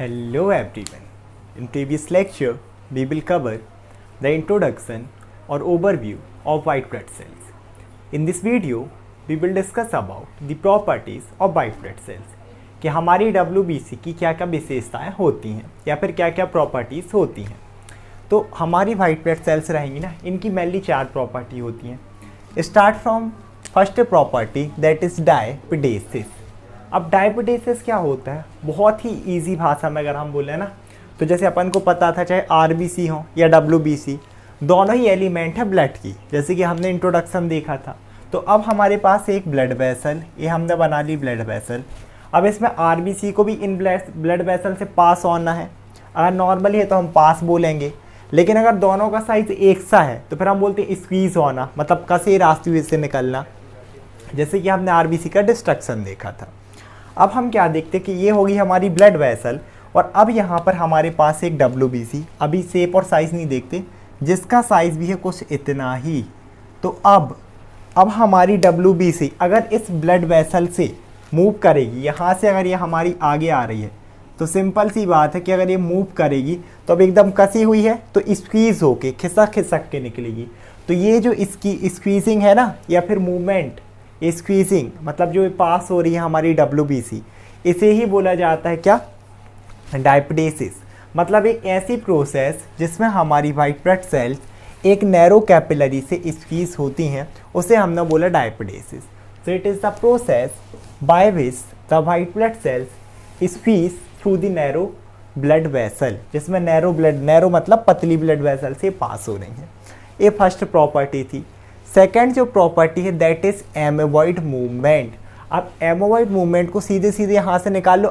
Hello everyone. In previous lecture, we will cover the introduction or overview of white blood cells. In this video, we will discuss about the properties of white blood cells. कि हमारी WBC की क्या क्या विशेषताएं होती हैं या फिर क्या क्या प्रॉपर्टीज़ होती हैं। तो हमारी वाइट ब्लड सेल्स रहेंगी ना, इनकी मेनली 4 प्रॉपर्टी होती हैं। Start from first property that is diapedesis. अब डायपिडेसिस क्या होता है, बहुत ही इजी भाषा में अगर हम बोले ना, तो जैसे अपन को पता था चाहे RBC हो या WBC, दोनों ही एलिमेंट है ब्लड की, जैसे कि हमने इंट्रोडक्शन देखा था। तो अब हमारे पास एक ब्लड वेसल, ये हमने बना ली ब्लड वेसल। अब इसमें RBC को भी इन ब्लड वेसल से पास होना है। अगर नॉर्मली है तो हम पास बोलेंगे, लेकिन अगर दोनों का साइज एक सा है तो फिर हम बोलते हैं स्क्वीज होना, मतलब कसे रास्ते से निकलना, जैसे कि हमने RBC का डिस्ट्रक्शन देखा था। अब हम क्या देखते हैं कि ये होगी हमारी ब्लड वेसल, और अब यहाँ पर हमारे पास एक WBC, अभी शेप और साइज़ नहीं देखते, जिसका साइज़ भी है कुछ इतना ही। तो अब हमारी WBC अगर इस ब्लड वेसल से मूव करेगी, यहाँ से अगर ये हमारी आगे आ रही है, तो सिंपल सी बात है कि अगर ये मूव करेगी तो अब एकदम कसी हुई है तो स्क्वीज़ होके खिसक के निकलेगी। तो ये जो इसकी स्क्वीजिंग है ना, या फिर मूवमेंट, ये स्क्वीजिंग मतलब जो पास हो रही है हमारी WBC, इसे ही बोला जाता है क्या, डायपिडेसिस। मतलब एक ऐसी प्रोसेस जिसमें हमारी वाइट ब्लड सेल्स एक नैरो कैपिलरी से स्क्वीज होती हैं, उसे हमने बोला diapedesis. So it is the process by which the white blood cells squeeze through the narrow blood vessel, जिसमें नैरो मतलब पतली ब्लड वेसल से पास हो रही हैं। ये फर्स्ट प्रॉपर्टी थी। सेकंड जो प्रॉपर्टी है दैट इज एमोबॉइड मूवमेंट। अब एमोबॉइड मूवमेंट को सीधे यहाँ से निकाल लो,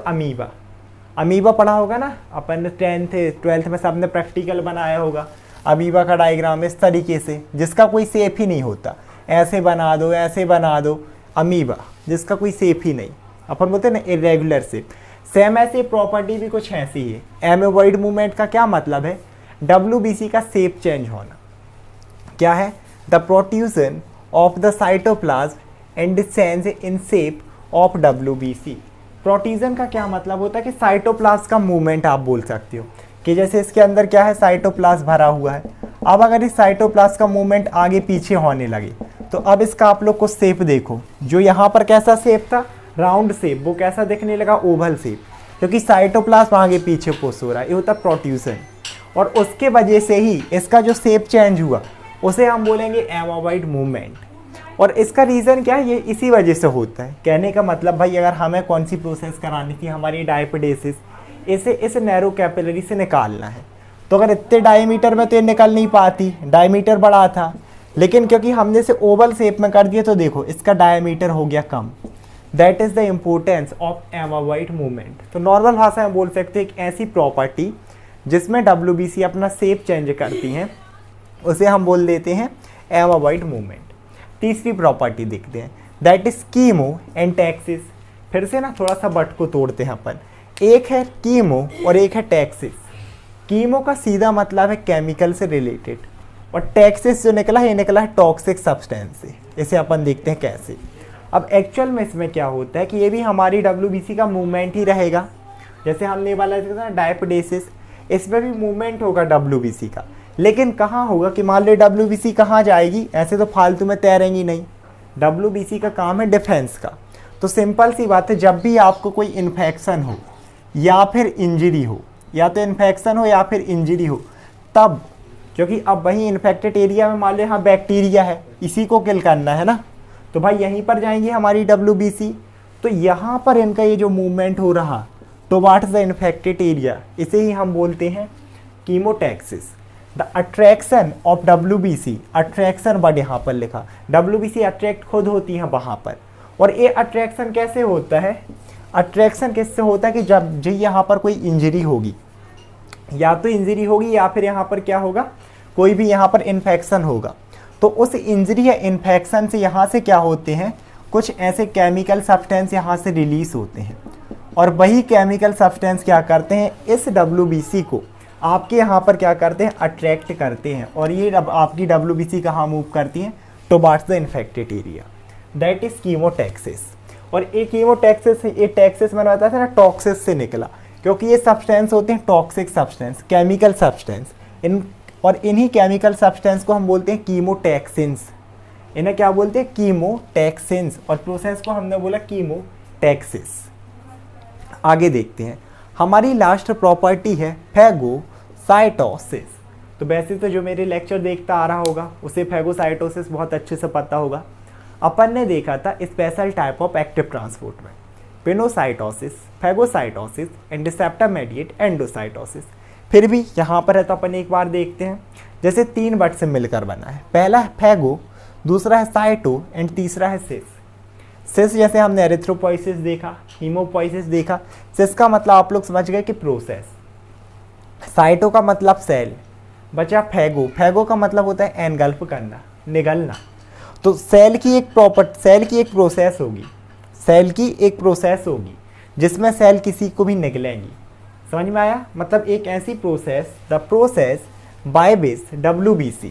अमीबा पढ़ा होगा ना अपन 10th-12th में सबने प्रैक्टिकल बनाया होगा। अमीबा का डायग्राम इस तरीके से, जिसका कोई शेप ही नहीं होता, ऐसे बना दो अमीबा, जिसका कोई शेप ही नहीं, अपन बोलते हैं ना इरेगुलर शेप। सेम ऐसी प्रॉपर्टी भी कुछ ऐसी है। एमोबॉइड मूवमेंट का क्या मतलब है, WBC का शेप चेंज होना। क्या है, the protrusion of the cytoplasm and change in shape of WBC। Protrusion का क्या मतलब होता है कि साइटोप्लाज्म का मूवमेंट आप बोल सकते हो, कि जैसे इसके अंदर क्या है, साइटोप्लाज्म भरा हुआ है। अब अगर इस साइटोप्लाज्म का मूवमेंट आगे पीछे होने लगे, तो अब इसका आप लोग को शेप देखो, जो यहाँ पर कैसा शेप था, राउंड शेप, वो कैसा दिखने लगा, ओवल शेप, क्योंकि साइटोप्लाज्म आगे पीछे पुश हो रहा है, ये होता है प्रोट्रूजन। और उसके वजह से ही इसका जो शेप चेंज हुआ, उसे हम बोलेंगे एमोबॉइड मूवमेंट। और इसका रीज़न क्या है, ये इसी वजह से होता है। कहने का मतलब भाई, अगर हमें कौन सी प्रोसेस करानी थी, हमारी डायपिडेसिस, इसे इस नैरो कैपिलरी से निकालना है, तो अगर इतने डायमीटर में तो ये निकल नहीं पाती, डायमीटर बड़ा था, लेकिन क्योंकि हमने इसे ओवल शेप में कर दिया, तो देखो इसका डायमीटर हो गया कम। That is the importance of amoeboid movement. तो नॉर्मल भाषा में बोल सकते हैं एक ऐसी प्रॉपर्टी जिसमें WBC अपना शेप चेंज करती हैं, उसे हम बोल देते हैं एमोबॉइड मूवमेंट। तीसरी प्रॉपर्टी देखते हैं, that is chemo and taxis. फिर से ना थोड़ा सा बट को तोड़ते हैं अपन, एक है कीमो और एक है टैक्सिस। कीमो का सीधा मतलब है केमिकल से रिलेटेड, और टैक्सिस जो निकला है, ये निकला है टॉक्सिक सब्सटेंस से। इसे अपन देखते हैं कैसे। अब एक्चुअल में इसमें क्या होता है कि ये भी हमारी WBC का मूवमेंट ही रहेगा, जैसे हमने वाला था डायपिडेसिस, इसमें भी मूवमेंट होगा WBC का, लेकिन कहाँ होगा कि मान लो WBC कहाँ जाएगी, ऐसे तो फालतू में तैरेंगी नहीं। WBC का काम है डिफेंस का। तो सिंपल सी बात है, जब भी आपको कोई इन्फेक्शन हो या फिर इंजरी हो, या तो इन्फेक्शन हो या फिर इंजरी हो, तब क्योंकि अब वही इन्फेक्टेड एरिया में मान लो यहाँ बैक्टीरिया है, इसी को किल करना है ना, तो भाई यहीं पर जाएंगी हमारी WBC। तो यहाँ पर इनका ये जो मूवमेंट हो रहा टुवर्ड्स द इन्फेक्टेड एरिया, इसे ही हम बोलते हैं chemotaxis. The attraction of WBC, attraction word यहाँ पर लिखा, WBC अट्रैक्ट खुद होती है वहाँ पर। और ये अट्रैक्शन कैसे होता है, अट्रैक्शन किससे होता है कि जब यहाँ पर कोई इंजरी होगी, या तो इंजरी होगी या फिर यहाँ पर क्या होगा, कोई भी यहाँ पर इन्फेक्शन होगा, तो उस इंजरी या इन्फेक्शन से यहाँ से क्या होते हैं, कुछ ऐसे केमिकल सब्सटेंस यहाँ से रिलीज होते हैं, और वही केमिकल सब्सटेंस क्या करते हैं, इस WBC को आपके यहाँ पर क्या करते हैं, अट्रैक्ट करते हैं। और ये आपकी WBC कहाँ मूव करती हैं, towards the infected area. That is chemotaxis. और एक कीमोटैक्सिस, ये टैक्सिस मैंने बताया था ना, टॉक्सिस से निकला, क्योंकि ये सब्सटेंस होते हैं टॉक्सिक सब्सटेंस, केमिकल सब्सटेंस। इन्हीं केमिकल सब्सटेंस को हम बोलते हैं कीमोटैक्सिन्स। इन्हें क्या बोलते हैं? कीमोटैक्सिन्स। और प्रोसेस को हमने बोला कीमोटैक्सिस। आगे देखते हैं, हमारी लास्ट प्रॉपर्टी है फैगोसाइटोसिस। तो वैसे तो जो मेरे लेक्चर देखता आ रहा होगा उसे फैगोसाइटोसिस बहुत अच्छे से पता होगा। अपन ने देखा था special type of active transport में pinocytosis, phagocytosis and receptor mediate endocytosis. फिर भी यहाँ पर है तो अपन एक बार देखते हैं। जैसे 3 वर्ड से मिलकर बना है, पहला है फैगो, दूसरा है साइटो एंड तीसरा है सिस। सिस जैसे हमने एरिथ्रोपोइसिस देखा, हीमोपोइसिस देखा। सिस का मतलब आप लोग समझ गए कि प्रोसेस, साइटो का मतलब सेल, बचा फैगो। फैगो का मतलब होता है एनगल्फ करना, निगलना। तो सेल की एक प्रोसेस होगी, सेल की एक प्रोसेस होगी जिसमें सेल किसी को भी निगलेंगी। समझ में आया? मतलब एक ऐसी process, the process by which WBC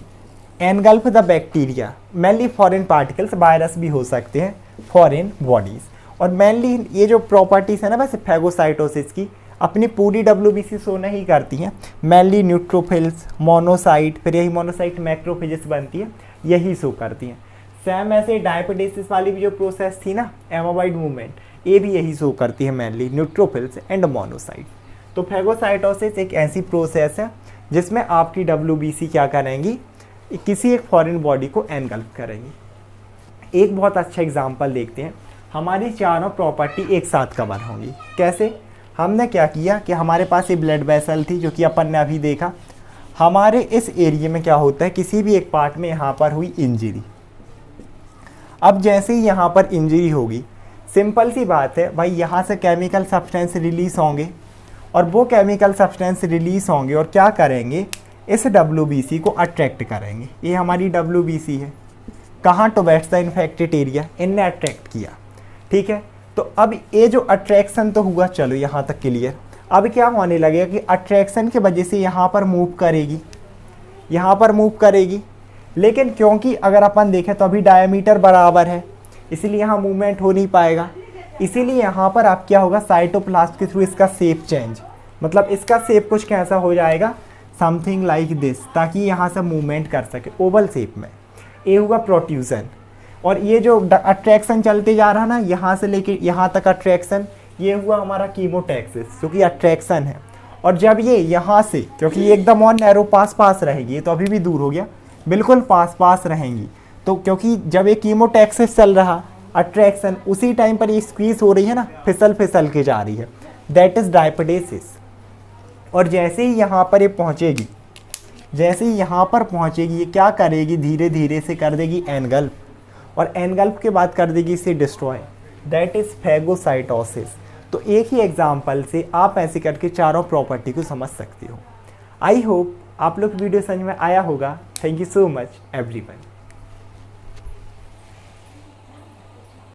engulf the bacteria mainly foreign particles, virus भी हो सकते हैं, फॉरेन बॉडीज। और मेनली ये जो प्रॉपर्टीज है ना वैसे फैगोसाइटोसिस की, अपनी पूरी WBC शो नहीं करती हैं। मेनली न्यूट्रोफिल्स, मोनोसाइट, फिर यही मोनोसाइट मैक्रोफेजेस बनती है, यही शो करती हैं। सेम ऐसे डायपेडेसिस वाली भी जो प्रोसेस थी ना, एमोबाइड मूवमेंट, ये भी यही शो करती है, मेनली न्यूट्रोफिल्स एंड मोनोसाइट। तो फैगोसाइटोसिस एक ऐसी प्रोसेस है जिसमें आपकी WBC क्या करेंगी? किसी एक फॉरेन बॉडी को एनगल्फ करेंगी। एक बहुत अच्छा एग्जांपल देखते हैं। हमारी चारों प्रॉपर्टी एक साथ कवर होंगी। कैसे? हमने क्या किया कि हमारे पास ये ब्लड वेसल थी जो कि अपन ने अभी देखा। हमारे इस एरिया में क्या होता है, किसी भी एक पार्ट में यहाँ पर हुई इंजरी। अब जैसे ही यहाँ पर इंजरी होगी, सिंपल सी बात है भाई, यहाँ से केमिकल सब्सटेंस रिलीज होंगे और वो केमिकल सब्सटेंस रिलीज होंगे और क्या करेंगे? इस WBC को अट्रैक्ट करेंगे। ये हमारी WBC है, कहाँ? टुवर्ड्स द इन्फेक्टेड एरिया, इनने अट्रैक्ट किया। ठीक है, तो अब ये जो अट्रैक्शन तो हुआ, चलो यहाँ तक क्लियर। अब क्या होने लगेगा कि अट्रैक्शन की वजह से यहाँ पर मूव करेगी, यहाँ पर मूव करेगी। लेकिन क्योंकि अगर अपन देखें तो अभी डायमीटर बराबर है, इसीलिए यहाँ मूवमेंट हो नहीं पाएगा। इसीलिए यहाँ पर आप क्या होगा, साइटोप्लास्ट के थ्रू इसका शेप चेंज, मतलब इसका शेप कुछ कैसा हो जाएगा, समथिंग लाइक दिस, ताकि यहाँ से मूवमेंट कर सके ओवल शेप में। ये हुआ प्रोट्रूजन। और ये जो अट्रैक्शन चलते जा रहा ना, यहाँ से लेके यहाँ तक अट्रैक्शन, ये हुआ हमारा कीमोटैक्सिस, जो कि अट्रैक्शन है। और जब ये यहाँ से, क्योंकि ये एकदम और नैरो पास रहेगी, ये तो अभी भी दूर हो गया, बिल्कुल पास रहेंगी। तो क्योंकि जब ये कीमोटैक्सिस चल रहा, अट्रैक्शन, उसी टाइम पर ये स्क्वीज हो रही है ना, फिसल के जा रही है, दैट इज डायपेडेसिस। और जैसे ही यहाँ पर ये पहुँचेगी, जैसे ही यहाँ पर पहुँचेगी, ये क्या करेगी? धीरे धीरे से कर देगी एनगल्फ, और एनगल्फ के बाद कर देगी इसे डिस्ट्रॉय, दैट इज फैगोसाइटोसिस। तो एक ही एग्जाम्पल से आप ऐसे करके चारों प्रॉपर्टी को समझ सकते हो। आई होप आप लोग वीडियो समझ में आया होगा। Thank you so much everyone.